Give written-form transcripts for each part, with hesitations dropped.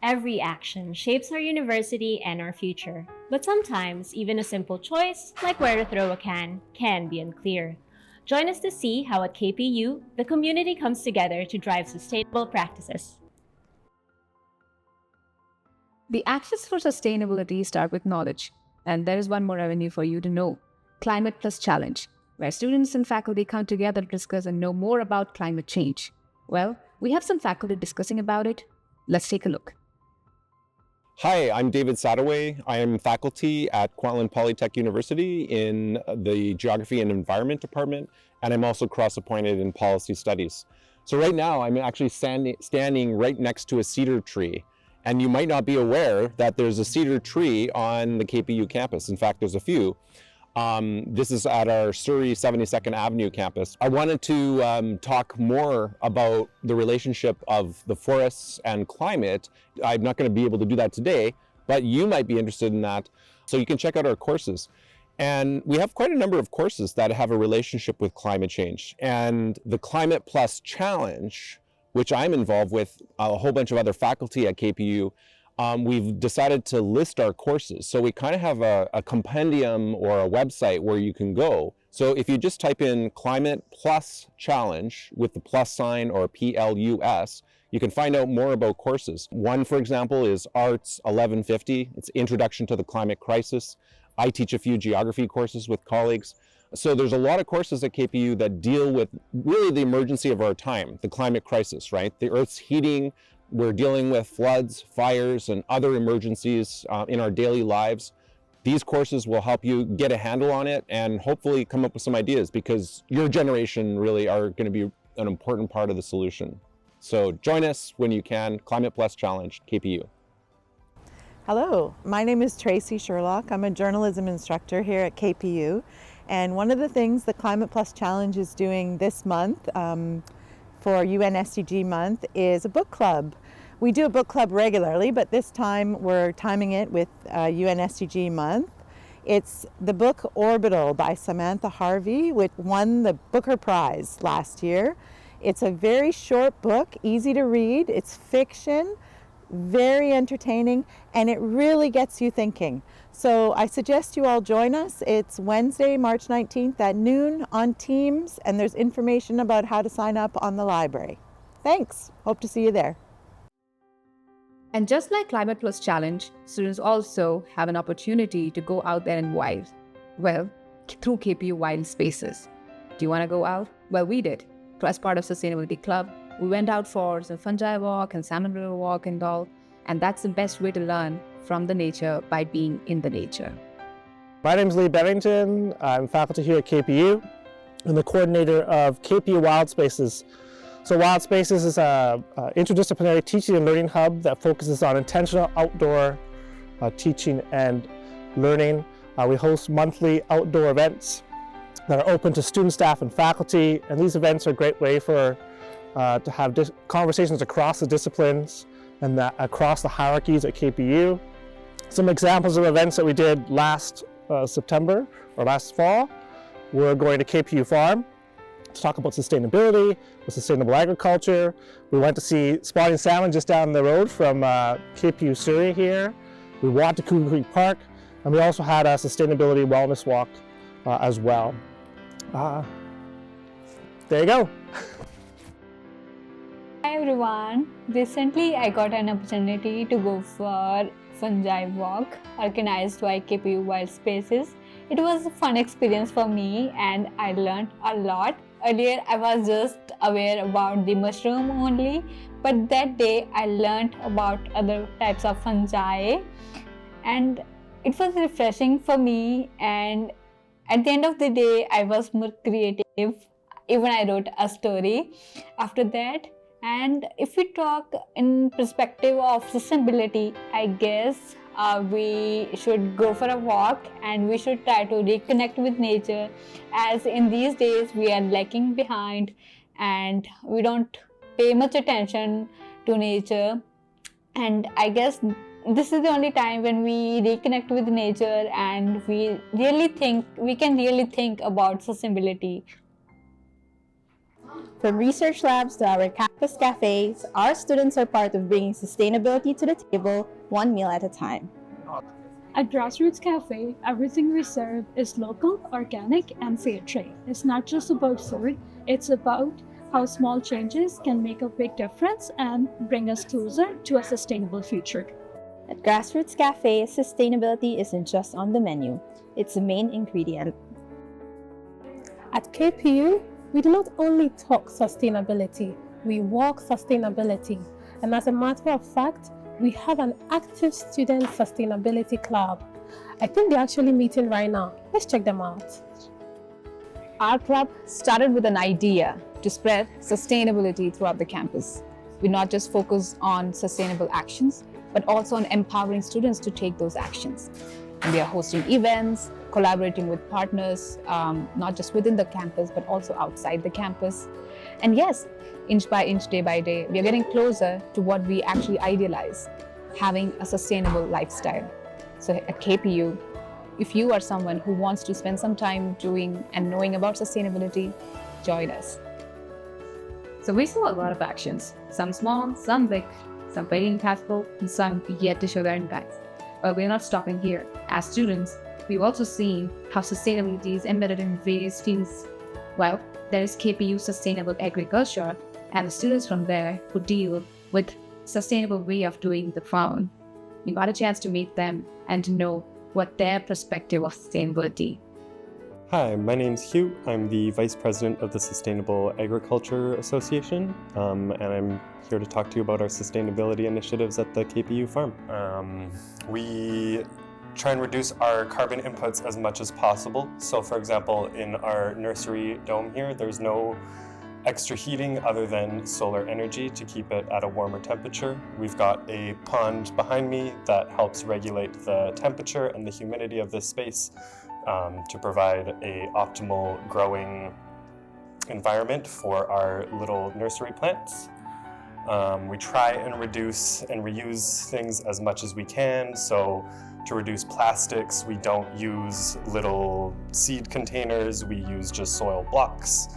Every action shapes our university and our future, but sometimes even a simple choice, like where to throw a can be unclear. Join us to see how at KPU, the community comes together to drive sustainable practices. The actions for sustainability start with knowledge, and there is one more avenue for you to know: Climate Plus Challenge, where students and faculty come together to discuss and know more about climate change. Well, we have some faculty discussing about it. Let's take a look. Hi, I'm David Sadaway. I am faculty at Kwantlen Polytechnic University in the Geography and Environment Department, and I'm also cross-appointed in Policy Studies. So right now, I'm actually standing right next to a cedar tree. And you might not be aware that there's a cedar tree on the KPU campus. In fact, there's a few. This is at our Surrey 72nd Avenue campus. I wanted to talk more about the relationship of the forests and climate. I'm not going to be able to do that today, but you might be interested in that. So you can check out our courses. And we have quite a number of courses that have a relationship with climate change. And the Climate Plus Challenge, which I'm involved with a whole bunch of other faculty at KPU, we've decided to list our courses. So we kind of have a compendium or a website where you can go. So if you just type in Climate Plus Challenge with the plus sign or PLUS, you can find out more about courses. One, for example, is Arts 1150. It's Introduction to the Climate Crisis. I teach a few geography courses with colleagues. So there's a lot of courses at KPU that deal with really the emergency of our time, the climate crisis, right? The Earth's heating, we're dealing with floods, fires, and other emergencies in our daily lives. These courses will help you get a handle on it and hopefully come up with some ideas, because your generation really are going to be an important part of the solution. So join us when you can. Climate Plus Challenge, KPU. Hello, my name is Tracy Sherlock. I'm a journalism instructor here at KPU. And one of the things the Climate Plus Challenge is doing this month for UN SDG month is a book club. We do a book club regularly, but this time we're timing it with UN SDG month. It's the book Orbital by Samantha Harvey, which won the Booker Prize last year. It's a very short book, easy to read. It's fiction, very entertaining, and it really gets you thinking. So I suggest you all join us. It's Wednesday, March 19th at noon on Teams, and there's information about how to sign up on the library. Thanks. Hope to see you there. And just like Climate Plus Challenge, students also have an opportunity to go out there and wild. Well, through KPU Wild Spaces. Do you want to go out? Well, we did. As part of Sustainability Club, we went out for some fungi walk and salmon river walk and all. And that's the best way to learn from the nature, by being in the nature. My name is Lee Bennington. I'm faculty here at KPU and the coordinator of KPU Wild Spaces. So Wild Spaces is an interdisciplinary teaching and learning hub that focuses on intentional outdoor teaching and learning. We host monthly outdoor events that are open to students, staff, and faculty. And these events are a great way to have conversations across the disciplines and across the hierarchies at KPU. Some examples of events that we did last September or last fall, we're going to KPU Farm to talk about sustainability, sustainable agriculture. We went to see spotting salmon just down the road from KPU Surrey here. We walked to Cougar Creek Park, and we also had a sustainability wellness walk as well. There you go. Hi everyone, recently I got an opportunity to go for fungi walk organized by KPU Wild Spaces. It was a fun experience for me and I learned a lot. Earlier I was just aware about the mushroom only, but that day I learned about other types of fungi and it was refreshing for me, and at the end of the day I was more creative. Even I wrote a story after that. And if we talk in perspective of sustainability, I guess we should go for a walk and we should try to reconnect with nature, as in these days we are lagging behind and we don't pay much attention to nature. And I guess this is the only time when we reconnect with nature and we can really think about sustainability. From research labs to our campus cafes, our students are part of bringing sustainability to the table, one meal at a time. At Grassroots Cafe, everything we serve is local, organic, and fair trade. It's not just about food, it's about how small changes can make a big difference and bring us closer to a sustainable future. At Grassroots Cafe, sustainability isn't just on the menu, it's the main ingredient. At KPU, we do not only talk sustainability, we walk sustainability. And as a matter of fact, we have an active student sustainability club. I think they're actually meeting right now. Let's check them out. Our club started with an idea to spread sustainability throughout the campus. We not just focus on sustainable actions, but also on empowering students to take those actions. And we are hosting events, collaborating with partners, not just within the campus, but also outside the campus. And yes, inch by inch, day by day, we are getting closer to what we actually idealize, having a sustainable lifestyle. So at KPU, if you are someone who wants to spend some time doing and knowing about sustainability, join us. So we saw a lot of actions, some small, some big, some very impactful, and some yet to show their impact. But we're not stopping here. As students, we've also seen how sustainability is embedded in various fields. Well, there is KPU Sustainable Agriculture, and the students from there who deal with sustainable way of doing the farm. We got a chance to meet them and to know what their perspective of sustainability. Hi, my name's Hugh. I'm the Vice President of the Sustainable Agriculture Association, and I'm here to talk to you about our sustainability initiatives at the KPU farm. We try and reduce our carbon inputs as much as possible. So for example, in our nursery dome here, there's no extra heating other than solar energy to keep it at a warmer temperature. We've got a pond behind me that helps regulate the temperature and the humidity of this space to provide an optimal growing environment for our little nursery plants. We try and reduce and reuse things as much as we can. So to reduce plastics, we don't use little seed containers, we use just soil blocks.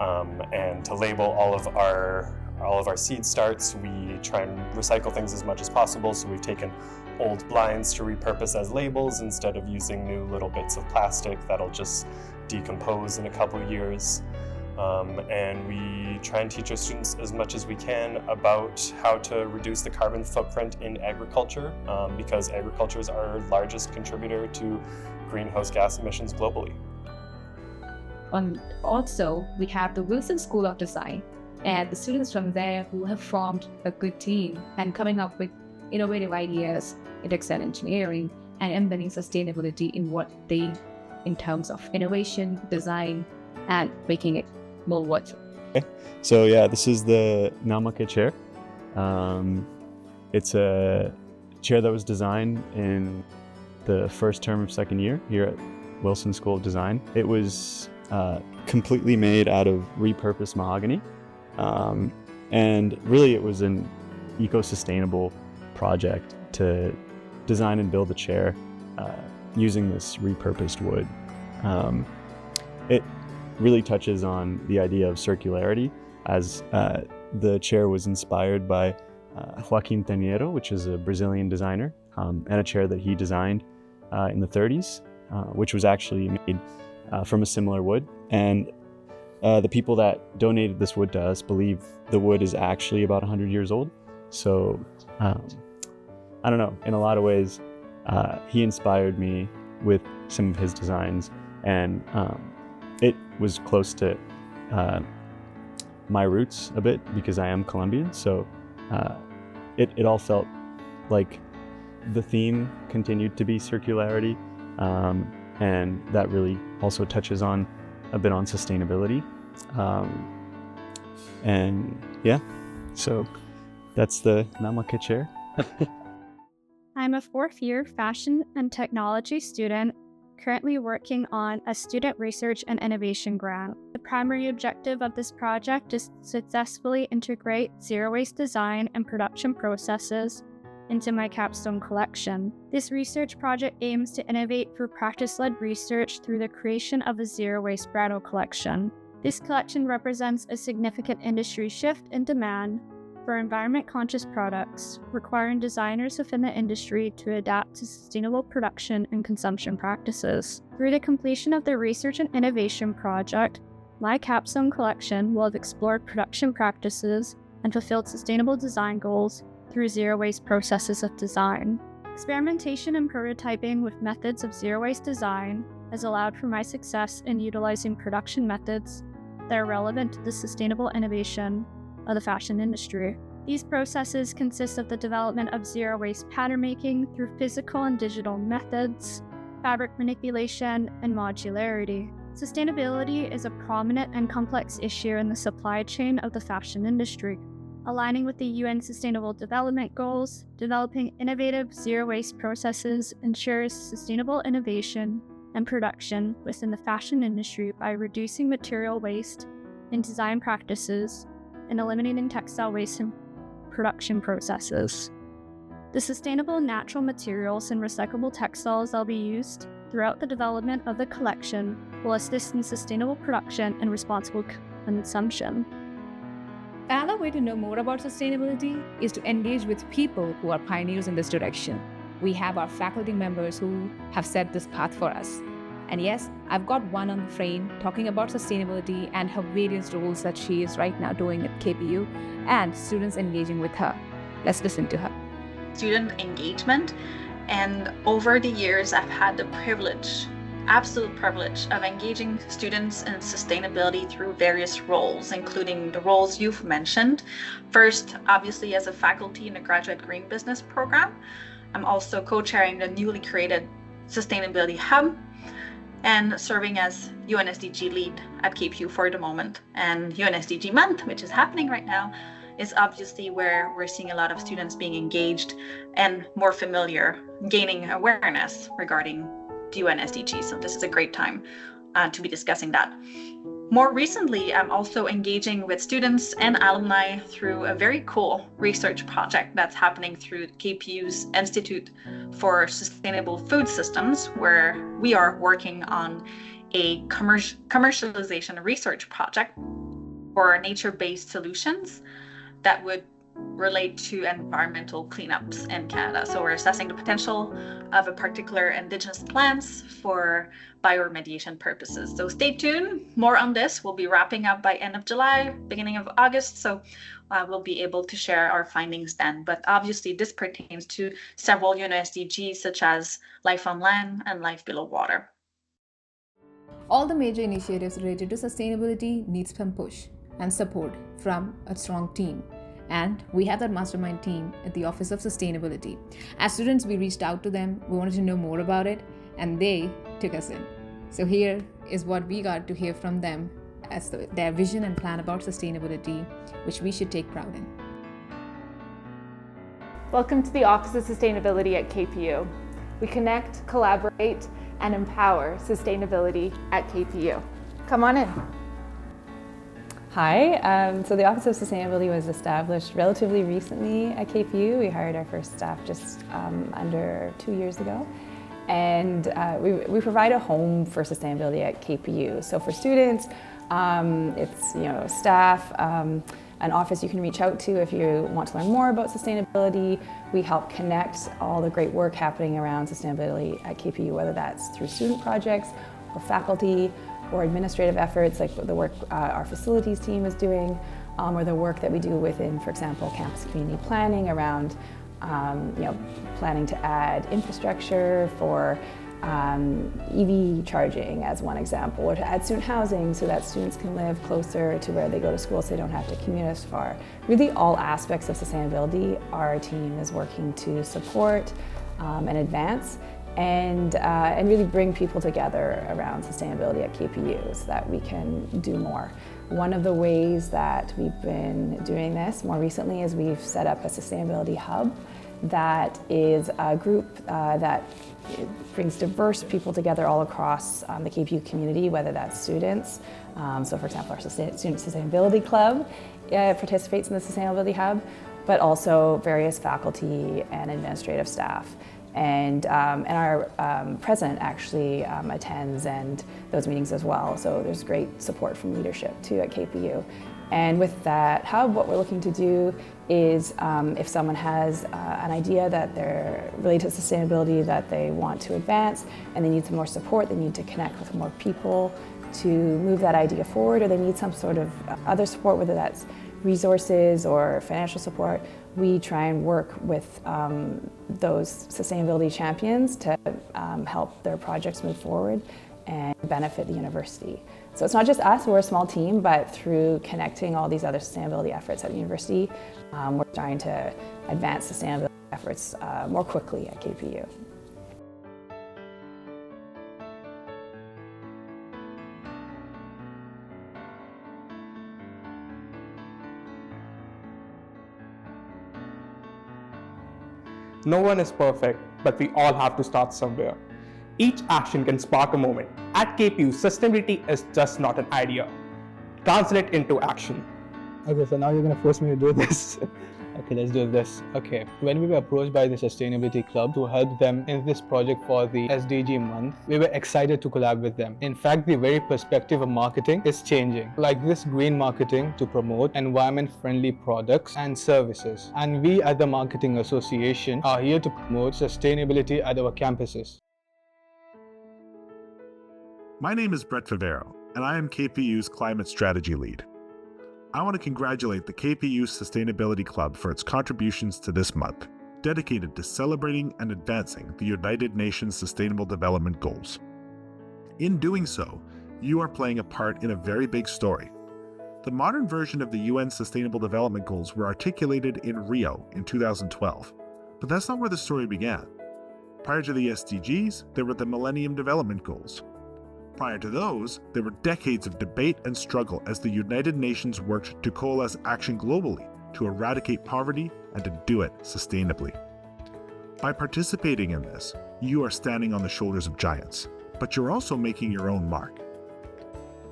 And to label all of our seed starts, we try and recycle things as much as possible. So we've taken old blinds to repurpose as labels instead of using new little bits of plastic that'll just decompose in a couple of years. And we try and teach our students as much as we can about how to reduce the carbon footprint in agriculture, because agriculture is our largest contributor to greenhouse gas emissions globally. And also, we have the Wilson School of Design and the students from there who have formed a good team and coming up with innovative ideas in textile engineering and embedding sustainability in terms of innovation, design, and making it more worthwhile. Okay. So yeah, this is the Namake chair. It's a chair that was designed in the first term of second year here at Wilson School of Design. It was completely made out of repurposed mahogany. And really it was an eco-sustainable project to design and build the chair using this repurposed wood. It really touches on the idea of circularity, as the chair was inspired by Joaquim Tenheiro, which is a Brazilian designer, and a chair that he designed in the 30s, which was actually made from a similar wood. And the people that donated this wood to us believe the wood is actually about 100 years old. So I don't know, in a lot of ways, he inspired me with some of his designs, and it was close to my roots a bit because I am Colombian. So it all felt like the theme continued to be circularity, and that really also touches on a bit on sustainability. And yeah, so that's the Namake chair. I'm a fourth-year fashion and technology student currently working on a student research and innovation grant. The primary objective of this project is to successfully integrate zero-waste design and production processes into my capstone collection. This research project aims to innovate through practice-led research through the creation of a zero-waste bridal collection. This collection represents a significant industry shift in demand for environment-conscious products, requiring designers within the industry to adapt to sustainable production and consumption practices. Through the completion of the Research and Innovation Project, my capstone collection will have explored production practices and fulfilled sustainable design goals through zero-waste processes of design. Experimentation and prototyping with methods of zero-waste design has allowed for my success in utilizing production methods that are relevant to the sustainable innovation of the fashion industry. These processes consist of the development of zero-waste pattern making through physical and digital methods, fabric manipulation, and modularity. Sustainability is a prominent and complex issue in the supply chain of the fashion industry. Aligning with the UN Sustainable Development Goals, developing innovative zero-waste processes ensures sustainable innovation and production within the fashion industry by reducing material waste in design practices and eliminating textile waste in production processes. The sustainable natural materials and recyclable textiles that will be used throughout the development of the collection will assist in sustainable production and responsible consumption. Another way to know more about sustainability is to engage with people who are pioneers in this direction. We have our faculty members who have set this path for us. And yes, I've got one on the frame talking about sustainability and her various roles that she is right now doing at KPU and students engaging with her. Let's listen to her. Student engagement, and over the years I've had the privilege, absolute privilege, of engaging students in sustainability through various roles, including the roles you've mentioned. First, obviously, as a faculty in the Graduate Green Business program. I'm also co-chairing the newly created Sustainability Hub and serving as UNSDG lead at KPU for the moment. And UNSDG month, which is happening right now, is obviously where we're seeing a lot of students being engaged and more familiar, gaining awareness regarding the UN SDGs. So this is a great time to be discussing that. More recently, I'm also engaging with students and alumni through a very cool research project that's happening through KPU's Institute for Sustainable Food Systems, where we are working on a commercialization research project for nature-based solutions that would relate to environmental cleanups in Canada. So we're assessing the potential of a particular indigenous plants for bioremediation purposes. So stay tuned, more on this. We'll be wrapping up by end of July, beginning of August. So we'll be able to share our findings then. But obviously this pertains to several UN SDGs such as life on land and life below water. All the major initiatives related to sustainability needs some push and support from a strong team. And we have that mastermind team at the Office of Sustainability. As students, we reached out to them, we wanted to know more about it, and they took us in. So here is what we got to hear from them as their vision and plan about sustainability, which we should take pride in. Welcome to the Office of Sustainability at KPU. We connect, collaborate, and empower sustainability at KPU. Come on in. Hi, so the Office of Sustainability was established relatively recently at KPU. We hired our first staff just under 2 years ago. And we provide a home for sustainability at KPU. So for students, it's staff, an office you can reach out to if you want to learn more about sustainability. We help connect all the great work happening around sustainability at KPU, whether that's through student projects or faculty, or administrative efforts like the work our facilities team is doing, or the work that we do within, for example, campus community planning around planning to add infrastructure for EV charging as one example, or to add student housing so that students can live closer to where they go to school so they don't have to commute as far. Really all aspects of sustainability our team is working to support and advance. And really bring people together around sustainability at KPU so that we can do more. One of the ways that we've been doing this more recently is we've set up a sustainability hub that is a group that brings diverse people together all across the KPU community, whether that's students. So for example, our Student Sustainability Club participates in the Sustainability Hub, but also various faculty and administrative staff. And our president actually attends and those meetings as well. So there's great support from leadership too at KPU. And with that hub, what we're looking to do is if someone has an idea that they're related to sustainability that they want to advance and they need some more support, they need to connect with more people to move that idea forward, or they need some sort of other support, whether that's resources or financial support, we try and work with those sustainability champions to help their projects move forward and benefit the university. So it's not just us, we're a small team, but through connecting all these other sustainability efforts at the university, we're trying to advance sustainability efforts more quickly at KPU. No one is perfect, but we all have to start somewhere. Each action can spark a moment. At KPU, sustainability is just not an idea. Translate into action. Okay, so now you're going to force me to do this. Okay, let's do this. Okay, when we were approached by the Sustainability Club to help them in this project for the SDG month, we were excited to collab with them. In fact, the very perspective of marketing is changing. Like this green marketing to promote environment-friendly products and services. And we at the Marketing Association are here to promote sustainability at our campuses. My name is Brett Favero, and I am KPU's Climate Strategy Lead. I want to congratulate the KPU Sustainability Club for its contributions to this month, dedicated to celebrating and advancing the United Nations Sustainable Development Goals. In doing so, you are playing a part in a very big story. The modern version of the UN Sustainable Development Goals were articulated in Rio in 2012, but that's not where the story began. Prior to the SDGs, there were the Millennium Development Goals. Prior to those, there were decades of debate and struggle as the United Nations worked to coalesce action globally to eradicate poverty and to do it sustainably. By participating in this, you are standing on the shoulders of giants, but you're also making your own mark.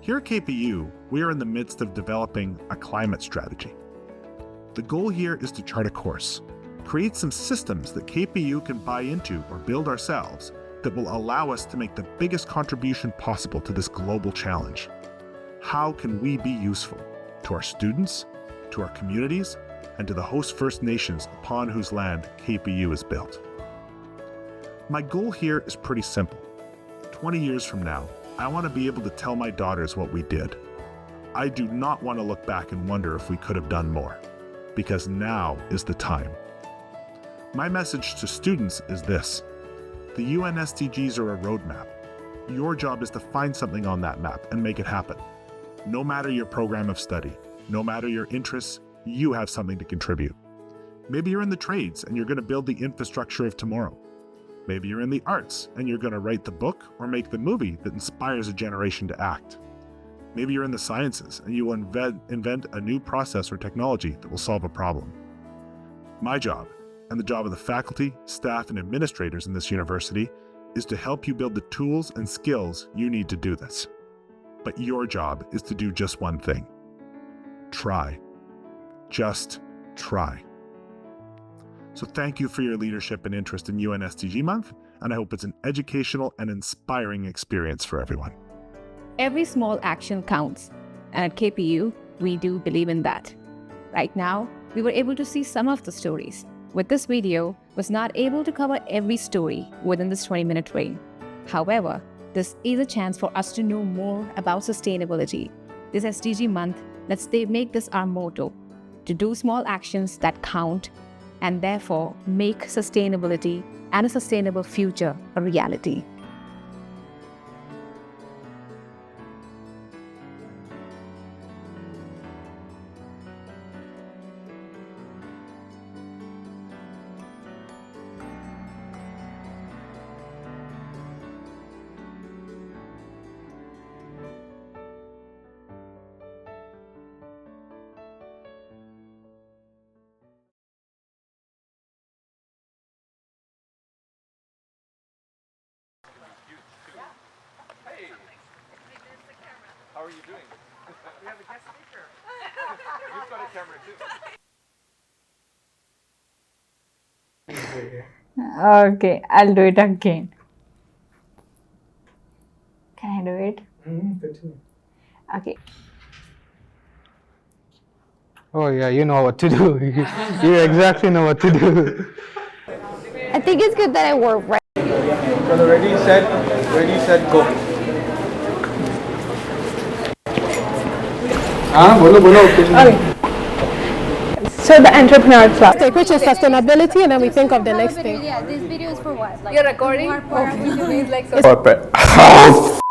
Here at KPU, we are in the midst of developing a climate strategy. The goal here is to chart a course, create some systems that KPU can buy into or build ourselves that will allow us to make the biggest contribution possible to this global challenge. How can we be useful to our students, to our communities, and to the host First Nations upon whose land KPU is built? My goal here is pretty simple. 20 years from now, I want to be able to tell my daughters what we did. I do not want to look back and wonder if we could have done more, because now is the time. My message to students is this: the UN SDGs are a roadmap. Your job is to find something on that map and make it happen. No matter your program of study, no matter your interests, you have something to contribute. Maybe you're in the trades and you're going to build the infrastructure of tomorrow. Maybe you're in the arts and you're going to write the book or make the movie that inspires a generation to act. Maybe you're in the sciences and you will invent a new process or technology that will solve a problem. My job, and the job of the faculty, staff, and administrators in this university, is to help you build the tools and skills you need to do this. But your job is to do just one thing. Try. Just try. So thank you for your leadership and interest in UN SDG Month, and I hope it's an educational and inspiring experience for everyone. Every small action counts, and at KPU, we do believe in that. Right now, we were able to see some of the stories. With this video, was not able to cover every story within this 20-minute frame. However, this is a chance for us to know more about sustainability. This SDG month, let's make this our motto, to do small actions that count and therefore make sustainability and a sustainable future a reality. How are you doing? We have a guest speaker. You've got a camera too. Okay, I'll do it again. Can I do it? Continue. Okay. Oh yeah, you know what to do. You exactly know what to do. I think it's good that I wore red. So ready, set, go. Okay. So the entrepreneur club, which is sustainability, and then we think of the next thing. Yeah, this video is for what? You're recording? Okay. Corporate.